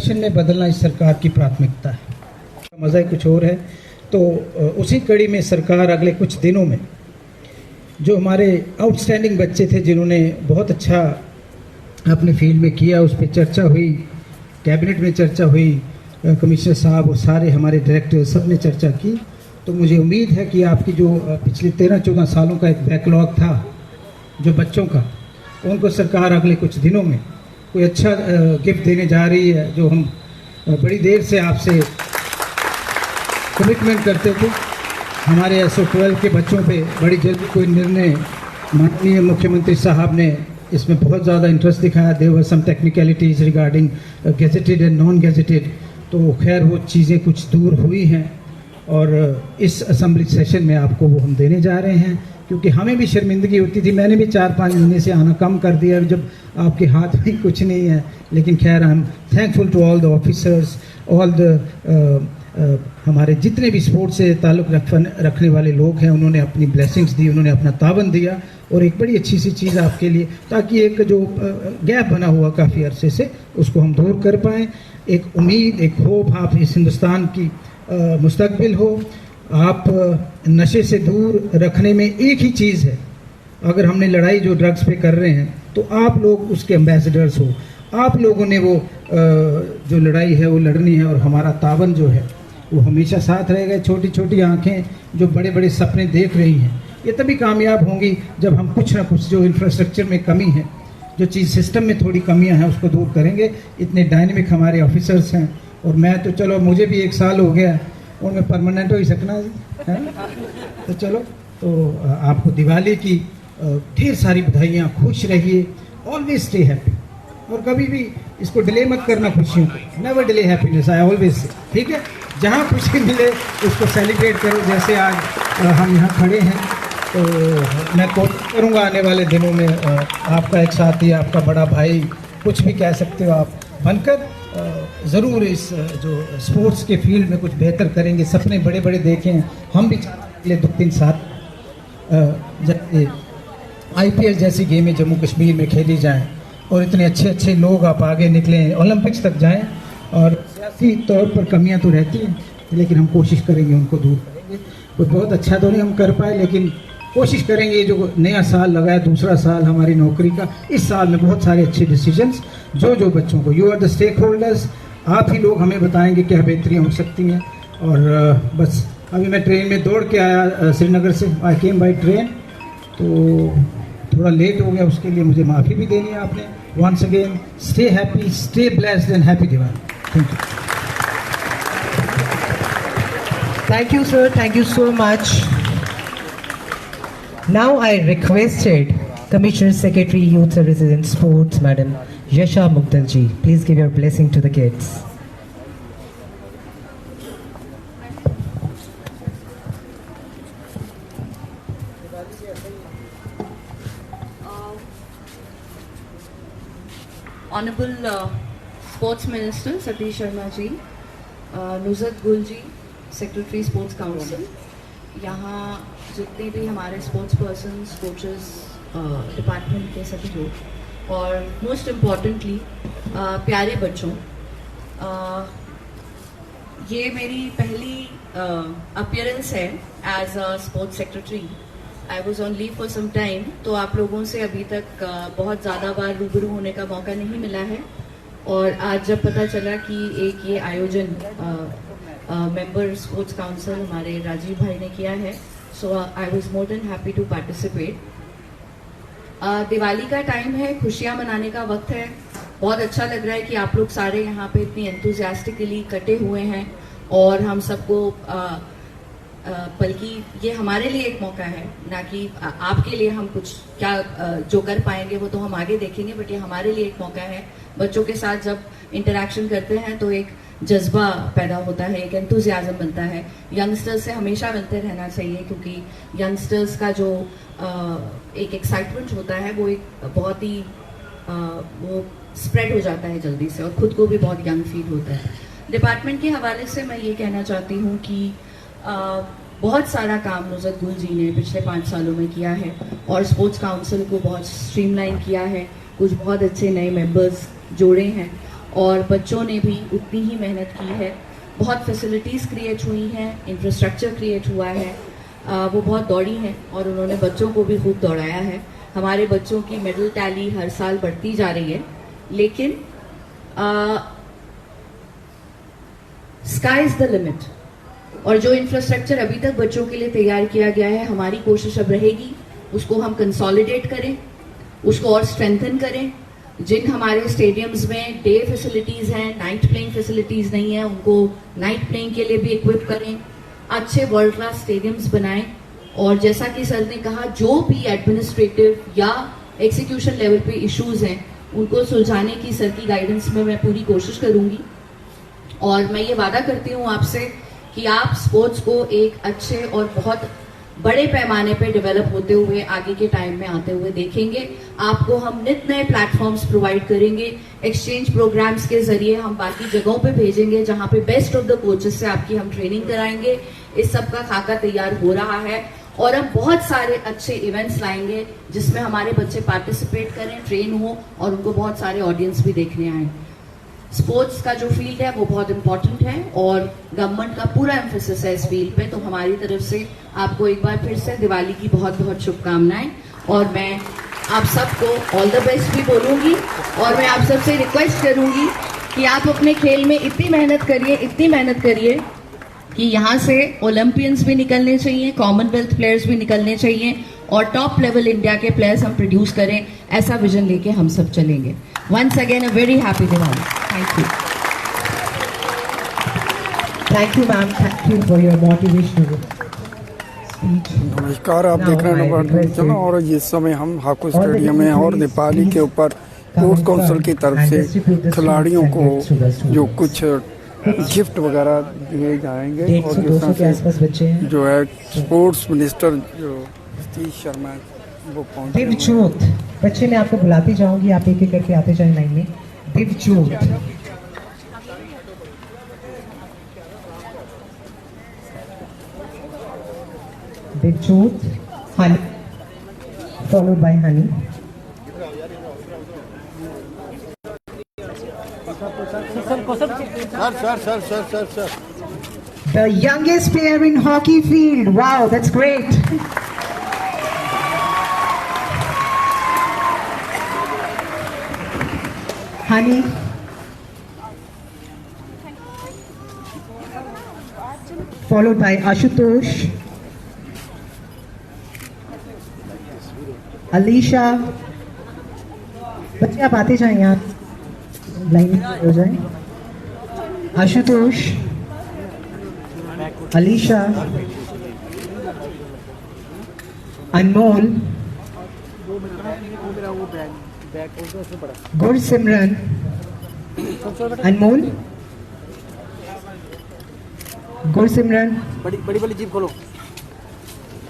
Session में बदलना इस सरकार की प्राथमिकता है। मज़ा ही कुछ और है। तो उसी कड़ी में सरकार अगले कुछ दिनों में जो हमारे आउटस्टैंडिंग बच्चे थे जिन्होंने बहुत अच्छा अपने फील्ड में किया, उस पर चर्चा हुई, कैबिनेट में चर्चा हुई, कमिश्नर साहब और सारे हमारे डायरेक्टर सब ने चर्चा की। तो मुझे उम्मीद है कि आपकी जो पिछले 13-14 सालों का एक बैकलॉग था जो बच्चों का, उनको सरकार अगले कुछ दिनों में कोई अच्छा गिफ्ट देने जा रही है, जो हम बड़ी देर से आपसे कमिटमेंट करते थे। हमारे SO12 के बच्चों पे बड़ी जल्दी कोई निर्णय माननीय मुख्यमंत्री साहब ने इसमें बहुत ज़्यादा इंटरेस्ट दिखाया। There were some technicalities regarding gazetted and non gazetted, तो खैर वो चीज़ें कुछ दूर हुई हैं और इस असेंबली सेशन में आपको वो हम देने जा रहे हैं, क्योंकि हमें भी शर्मिंदगी होती थी। मैंने भी 4-5 महीने से आना कम कर दिया जब आपके हाथ में कुछ नहीं है। लेकिन खैर I am thankful to all the officers, all the हमारे जितने भी स्पोर्ट्स से ताल्लुक़ रखने वाले लोग हैं, उन्होंने अपनी ब्लेसिंग्स दी, उन्होंने अपना तावन दिया और एक बड़ी अच्छी सी चीज़ आपके लिए, ताकि एक जो गैप बना हुआ काफ़ी अरसे से उसको हम दूर कर पाएँ। एक उम्मीद, एक होप आप इस हिंदुस्तान की मुस्तकबिल हो। आप नशे से दूर रखने में एक ही चीज़ है, अगर हमने लड़ाई जो ड्रग्स पे कर रहे हैं तो आप लोग उसके एम्बेसडर्स हो। आप लोगों ने वो जो लड़ाई है वो लड़नी है और हमारा तावन जो है वो हमेशा साथ रहेगा। छोटी छोटी आंखें जो बड़े बड़े सपने देख रही हैं, ये तभी कामयाब होंगी जब हम कुछ ना कुछ जो इंफ्रास्ट्रक्चर में कमी है, जो चीज़ सिस्टम में थोड़ी कमियां हैं, उसको दूर करेंगे। इतने डायनेमिक हमारे ऑफिसर्स हैं और मैं तो चलो मुझे भी 1 साल हो गया और मैं परमानेंट हो ही सकना है। तो चलो, तो आपको दिवाली की ढेर सारी बधाइयाँ, खुश रहिए, ऑलवेज स्टे हैप्पी और कभी भी इसको डिले मत करना खुशियों को। Never delay happiness, I always say. ठीक है, जहाँ खुशी मिले उसको सेलिब्रेट करो। जैसे आज हम यहाँ खड़े हैं, तो मैं कोशिश करूँगा आने वाले दिनों में आपका एक साथी, आपका बड़ा भाई, कुछ भी कह सकते हो आप, बनकर ज़रूर इस जो स्पोर्ट्स के फील्ड में कुछ बेहतर करेंगे। सपने बड़े बड़े देखें, हम भी अगले 2-3 साल जैसे IPL जैसी गेमें जम्मू कश्मीर में खेली जाएं और इतने अच्छे अच्छे लोग आप आगे निकलें, ओलंपिक्स तक जाएं। और सियासी तौर पर कमियां तो रहती हैं, लेकिन हम कोशिश करेंगे उनको दूर करेंगे। कोई बहुत अच्छा तो नहीं हम कर पाए, लेकिन कोशिश करेंगे। जो नया साल लगा है, दूसरा साल हमारी नौकरी का, इस साल में बहुत सारे अच्छे डिसीजंस जो बच्चों को, you are the stakeholders, आप ही लोग हमें बताएंगे क्या बेहतरियाँ हो सकती हैं। और बस अभी मैं ट्रेन में दौड़ के आया श्रीनगर से, आई केम बाई ट्रेन, तो थोड़ा लेट हो गया, उसके लिए मुझे माफ़ी भी देनी है आपने। Once again stay happy, stay blessed and happy Diwali. Thank you. Thank you, sir. Thank you so much. Now I requested Commissioner Secretary Youth Services and Sports, Madam Yasha Mukdal ji, please give your blessing to the kids. Honorable Sports Minister Satish Sharma ji, नुज़रत गुल जी, secretary sports council, यहाँ जितने भी हमारे sports persons, coaches, department के सभी लोग, और most importantly प्यारे बच्चों, ये मेरी पहली अपीयरेंस है as a sports secretary. I was on leave for some time, तो आप लोगों से अभी तक बहुत ज़्यादा बार रूबरू होने का मौका नहीं मिला है। और आज जब पता चला कि एक ये आयोजन मेंबर स्पोर्ट्स काउंसिल हमारे राजीव भाई ने किया है, so I was more than happy to participate. Diwali का टाइम है, खुशियाँ मनाने का वक्त है। बहुत अच्छा लग रहा है कि आप लोग सारे यहाँ पे इतनी एंथुजियास्टिकली कटे हुए हैं और हम सबको बल्कि ये हमारे लिए एक मौका है, ना कि आपके लिए हम कुछ क्या जो कर पाएंगे वो तो हम आगे देखेंगे, बट ये हमारे लिए एक मौका है। बच्चों के साथ जब इंटरेक्शन करते हैं तो एक जज्बा पैदा होता है, एक एंथुजियाज्म बनता है। यंगस्टर्स से हमेशा मिलते रहना चाहिए, क्योंकि यंगस्टर्स का जो एक एक्साइटमेंट होता है वो एक बहुत ही वो स्प्रेड हो जाता है जल्दी से, और खुद को भी बहुत यंग फील होता है। डिपार्टमेंट के हवाले से मैं ये कहना चाहती हूँ कि बहुत सारा काम नुज़रत गुल जी ने पिछले 5 सालों में किया है और स्पोर्ट्स काउंसिल को बहुत स्ट्रीमलाइन किया है, कुछ बहुत अच्छे नए मेंबर्स जोड़े हैं और बच्चों ने भी उतनी ही मेहनत की है। बहुत फैसिलिटीज़ क्रिएट हुई हैं, इंफ्रास्ट्रक्चर क्रिएट हुआ है। वो बहुत दौड़ी हैं और उन्होंने बच्चों को भी खूब दौड़ाया है। हमारे बच्चों की मेडल टैली हर साल बढ़ती जा रही है, लेकिन स्काई इज द लिमिट। और जो इंफ्रास्ट्रक्चर अभी तक बच्चों के लिए तैयार किया गया है, हमारी कोशिश अब रहेगी उसको हम कंसोलिडेट करें, उसको और स्ट्रेंथन करें। जिन हमारे स्टेडियम्स में डे फैसिलिटीज़ हैं, नाइट प्लेइंग फैसिलिटीज़ नहीं है, उनको नाइट प्लेइंग के लिए भी इक्विप करें। अच्छे वर्ल्ड क्लास स्टेडियम्स बनाएं। और जैसा कि सर ने कहा, जो भी एडमिनिस्ट्रेटिव या एग्जीक्यूशन लेवल पे इश्यूज हैं उनको सुलझाने की सर की गाइडेंस में मैं पूरी कोशिश करूंगी। और मैं ये वादा करती हूँ आपसे कि आप स्पोर्ट्स को एक अच्छे और बहुत बड़े पैमाने पे डेवलप होते हुए आगे के टाइम में आते हुए देखेंगे। आपको हम नित नए प्लेटफॉर्म्स प्रोवाइड करेंगे। एक्सचेंज प्रोग्राम्स के जरिए हम बाकी जगहों पे भेजेंगे जहां पे बेस्ट ऑफ द कोचेस से आपकी हम ट्रेनिंग कराएंगे। इस सब का खाका तैयार हो रहा है और हम बहुत सारे अच्छे इवेंट्स लाएंगे जिसमें हमारे बच्चे पार्टिसिपेट करें, ट्रेन हो और उनको बहुत सारे ऑडियंस भी देखने आए। स्पोर्ट्स का जो फील्ड है वो बहुत इंपॉर्टेंट है और गवर्नमेंट का पूरा एम्फेसिस है इस फील्ड पे। तो हमारी तरफ से आपको एक बार फिर से दिवाली की बहुत बहुत शुभकामनाएं। और मैं आप सबको ऑल द बेस्ट भी बोलूंगी और मैं आप सबसे रिक्वेस्ट करूंगी कि आप अपने खेल में इतनी मेहनत करिए कि यहाँ से ओलंपियंस भी निकलने चाहिए, कॉमनवेल्थ प्लेयर्स भी निकलने चाहिए और टॉप लेवल इंडिया के प्लेयर्स हम प्रोड्यूस करें। ऐसा विजन लेके हम सब चलेंगे। Once again a very happy Diwali. Thank you. Thank you, ma'am. Thank you for your motivational speech. नमस्कार, आप देख रहे हैं नवभारत चैनल और इस समय हम हाको स्टेडियम में और नेपाली के ऊपर स्पोर्ट्स काउंसिल की तरफ से खिलाड़ियों को जो कुछ गिफ्ट वगैरह दिए जाएंगे और 100-200 के आसपास बच्चे हैं। जो है स्पोर्ट्स मिनिस्टर जो सतीश शर्मा वो पहुंचे। दिव्यज्योत बच्चे, मैं आपको बुलाती जाऊंगी, आप एक एक करके आते जाए लाइन में। Divyajyot, Divyajyot, Honey, followed by Honey. Sir The youngest player in hockey field. Wow, that's great. Honey. Followed by Ashutosh. Alisha. बच्चे आप आते जाएं यहाँ, लाइन में हो जाएं। आशुतोष, अलीशा, अनमोल, गुरसिमरन, अनमोल, गुरसिमरन, बड़ी जीप खोलो।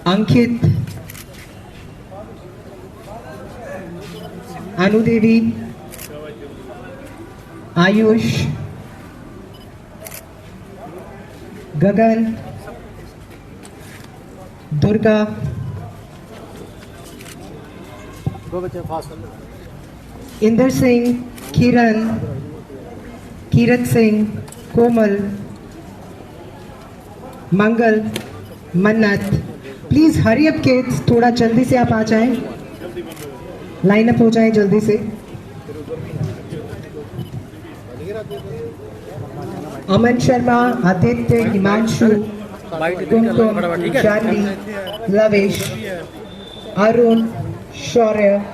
अंकित, अनुदेवी, आयुष, गगन, दुर्गा, इंदर सिंह, किरण, कीरत सिंह, कोमल, मंगल, मन्नत। प्लीज हरी अप किड्स, थोड़ा जल्दी से आप आ जाएं, लाइन अप हो जाएं जल्दी से। अमन शर्मा, आदित्य, हिमांशु, कुमकुम, चार्ली, लवेश, अरुण, शौर्य,